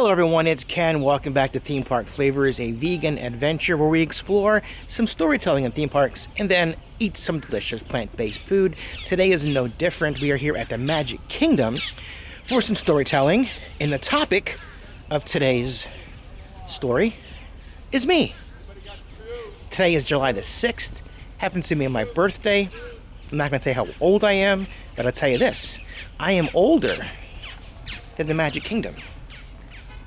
Hello everyone, it's Ken. Welcome back to Theme Park Flavors, a vegan adventure where we explore some storytelling in theme parks and then eat some delicious plant-based food. Today is no different. We are here at the Magic Kingdom for some storytelling, and the topic of today's story is me. Today is July the 6th. Happens to be my birthday. I'm not going to tell you how old I am, but I'll tell you this. I am older than the Magic Kingdom.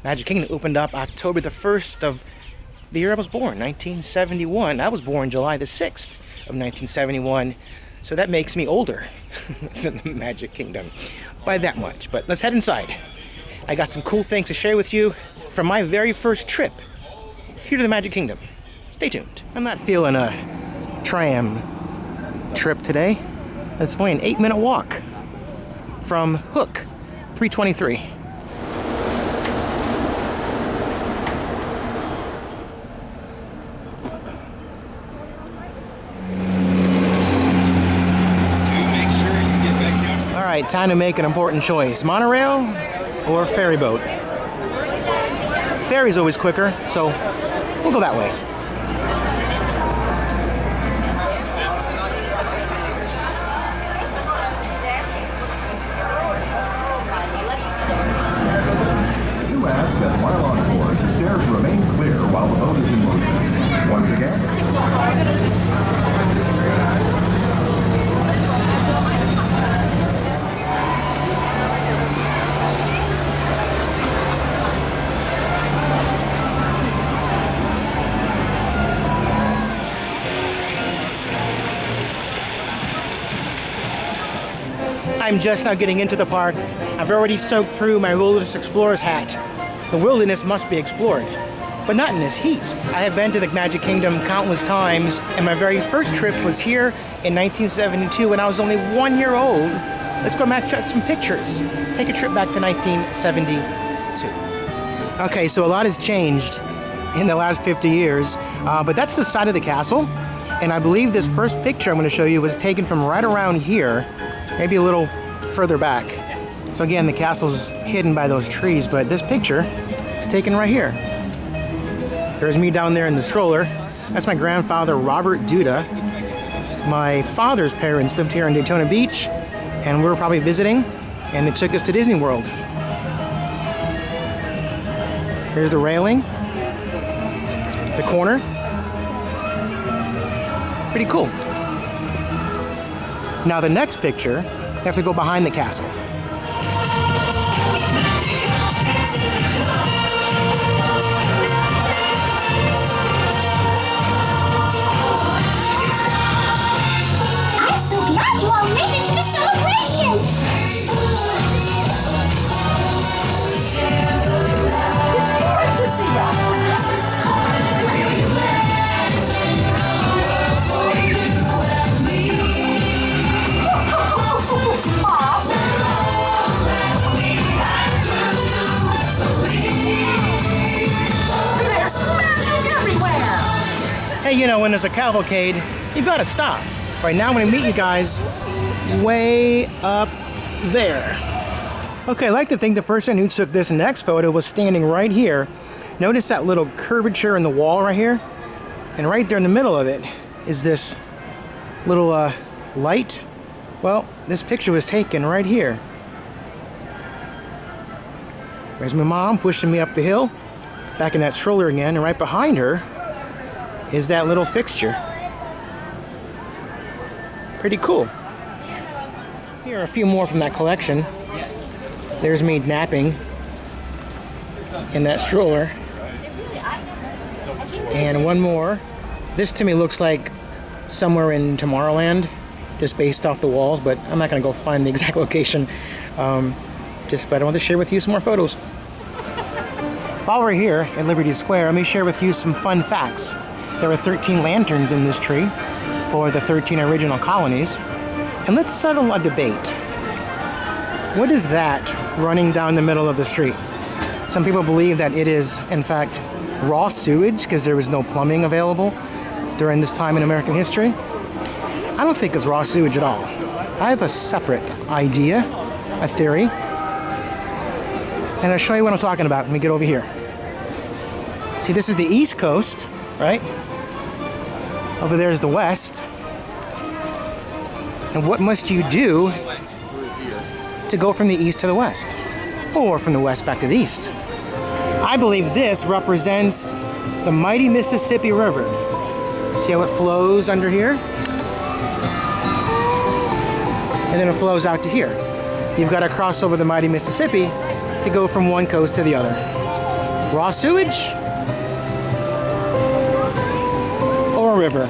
Magic Kingdom opened up October the 1st of the year I was born, 1971. I was born July the 6th of 1971. So that makes me older than the Magic Kingdom by that much. But let's head inside. I got some cool things to share with you from my very first trip here to the Magic Kingdom. Stay tuned. I'm not feeling a tram trip today. It's only an 8-minute walk from Hook 323. Alright, time to make an important choice. Monorail or ferry boat? Ferry's always quicker, so we'll go that way. You ask that while on board, the stairs remain clear while the boat is in motion. Once again. I'm just now getting into the park. I've already soaked through my Wilderness Explorer's hat. The wilderness must be explored, but not in this heat. I have been to the Magic Kingdom countless times, and my very first trip was here in 1972 when I was only 1 year old. Let's go match up some pictures. Take a trip back to 1972. Okay, so a lot has changed in the last 50 years, but that's the side of the castle, and I believe this first picture I'm going to show you was taken from right around here, maybe a little further back. So again, the castle's hidden by those trees, but this picture is taken right here. There's me down there in the stroller. That's my grandfather, Robert Duda. My father's parents lived here in Daytona Beach, and we were probably visiting, and they took us to Disney World. Here's the railing, the corner. Pretty cool. Now the next picture, you have to go behind the castle. I'm so glad you all made it to the celebration! It's great to see you! Hey, you know, when there's a cavalcade, you gotta stop. Right now I'm gonna meet you guys way up there. Okay, I like to think the person who took this next photo was standing right here. Notice that little curvature in the wall right here? And right there in the middle of it is this little light. Well, this picture was taken right here. There's my mom pushing me up the hill, back in that stroller again, and right behind her is that little fixture. Pretty cool. Here are a few more from that collection. There's me napping in that stroller. And one more. This to me looks like somewhere in Tomorrowland, just based off the walls, but I'm not gonna go find the exact location. But I want to share with you some more photos. While we're here at Liberty Square, let me share with you some fun facts. There are 13 lanterns in this tree for the 13 original colonies. And let's settle a debate. What is that running down the middle of the street? Some people believe that it is, in fact, raw sewage because there was no plumbing available during this time in American history. I don't think it's raw sewage at all. I have a separate idea, a theory. And I'll show you what I'm talking about when we get over here. See, this is the East Coast, right? Over there is the West. And what must you do to go from the East to the West? Or from the West back to the East? I believe this represents the mighty Mississippi River. See how it flows under here? And then it flows out to here. You've got to cross over the mighty Mississippi to go from one coast to the other. Raw sewage or a river.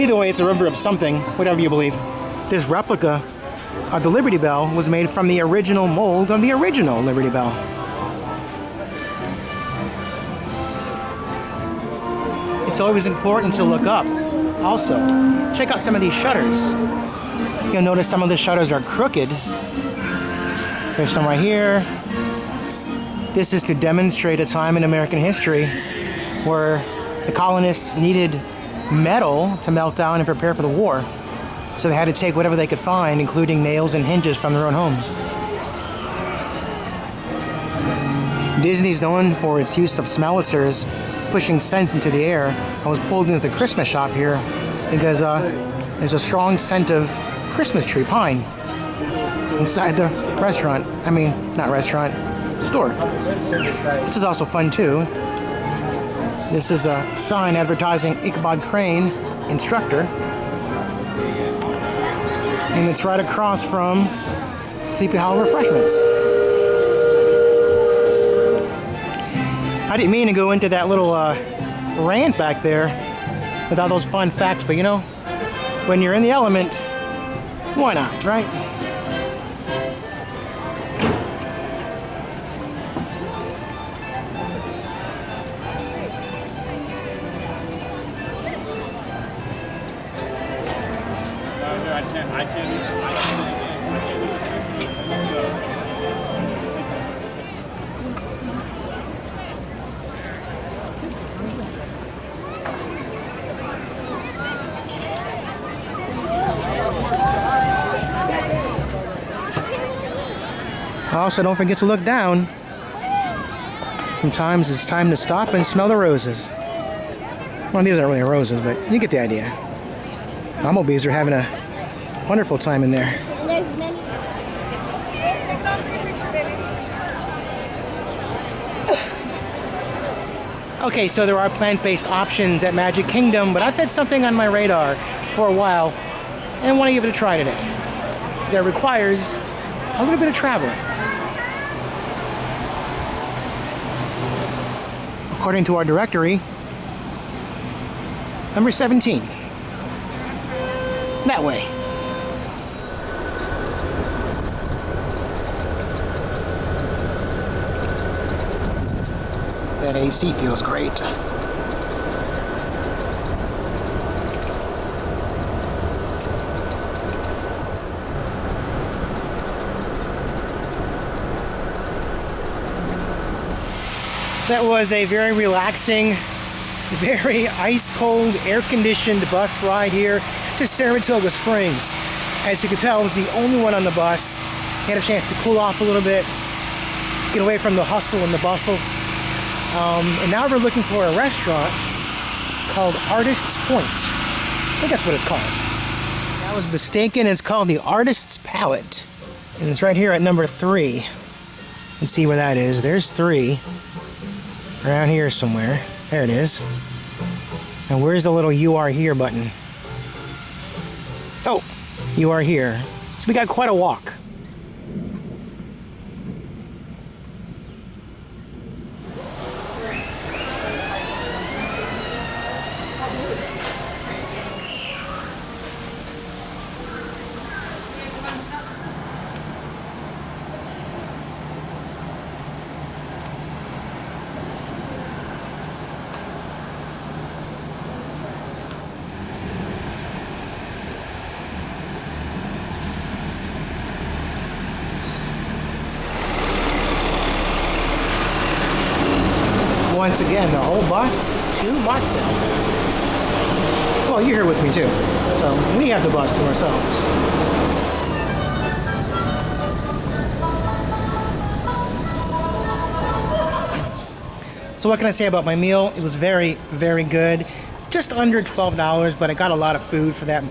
Either way, it's a river of something, whatever you believe. This replica of the Liberty Bell was made from the original mold of the original Liberty Bell. It's always important to look up. Also, check out some of these shutters. You'll notice some of the shutters are crooked. There's some right here. This is to demonstrate a time in American history where the colonists needed metal to melt down and prepare for the war. So they had to take whatever they could find, including nails and hinges from their own homes. Disney's known for its use of smellitzers, pushing scents into the air. I was pulled into the Christmas shop here because there's a strong scent of Christmas tree pine inside the restaurant. I mean, not restaurant, store. This is also fun too. This is a sign advertising Ichabod Crane instructor. And it's right across from Sleepy Hollow Refreshments. I didn't mean to go into that little rant back there with all those fun facts, but you know, when you're in the element, why not, right? Also, don't forget to look down. Sometimes it's time to stop and smell the roses. Well, these aren't really roses, but you get the idea. Bumblebees are having a wonderful time in there. There's many. Okay, so there are plant-based options at Magic Kingdom, but I've had something on my radar for a while and want to give it a try today. That requires a little bit of traveling. According to our directory, number 17. That way. That AC feels great. That was a very relaxing, very ice-cold, air-conditioned bus ride here to Saratoga Springs. As you can tell, I was the only one on the bus. Had a chance to cool off a little bit, get away from the hustle and the bustle. And now we're looking for a restaurant called Artist's Point. I think that's what it's called. I was mistaken. It's called the Artist's Pallet. And it's right here at number 3. Let's see where that is. There's 3. Around here somewhere. There it is. Now where's the little "You Are Here" button? Oh, you are here. So we got quite a walk. Once again, the whole bus to myself. Well, you're here with me too, so we have the bus to ourselves. So what can I say about my meal? It was very, very good. Just under $12, but I got a lot of food for that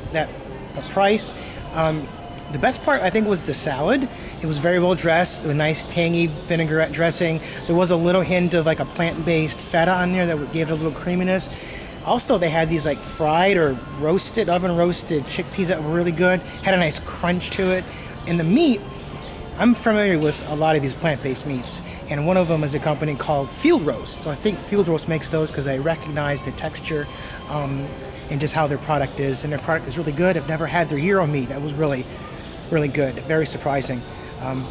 price. The best part, I think, was the salad. It was very well dressed, with a nice tangy vinaigrette dressing. There was a little hint of like a plant-based feta on there that gave it a little creaminess. Also, they had these like fried or roasted, oven roasted chickpeas that were really good. Had a nice crunch to it. And the meat, I'm familiar with a lot of these plant-based meats, and one of them is a company called Field Roast. So I think Field Roast makes those because I recognize the texture and just how their product is. And their product is really good. I've never had their Gyro meat. That was really, really good. Very surprising.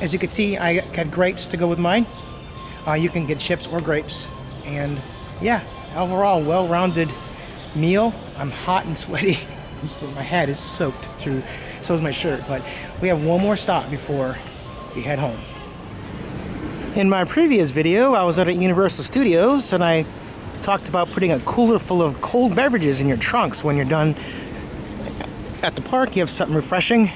As you can see, I got grapes to go with mine. You can get chips or grapes. And yeah, overall, well-rounded meal. I'm hot and sweaty. My head is soaked through, so is my shirt. But we have one more stop before we head home. In my previous video, I was at Universal Studios and I talked about putting a cooler full of cold beverages in your trunks when you're done at the park. You have something refreshing.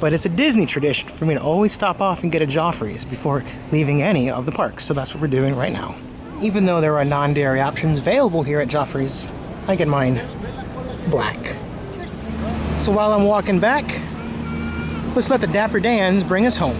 But it's a Disney tradition for me to always stop off and get a Joffrey's before leaving any of the parks. So that's what we're doing right now. Even though there are non-dairy options available here at Joffrey's, I get mine black. So while I'm walking back, let's let the Dapper Dans bring us home.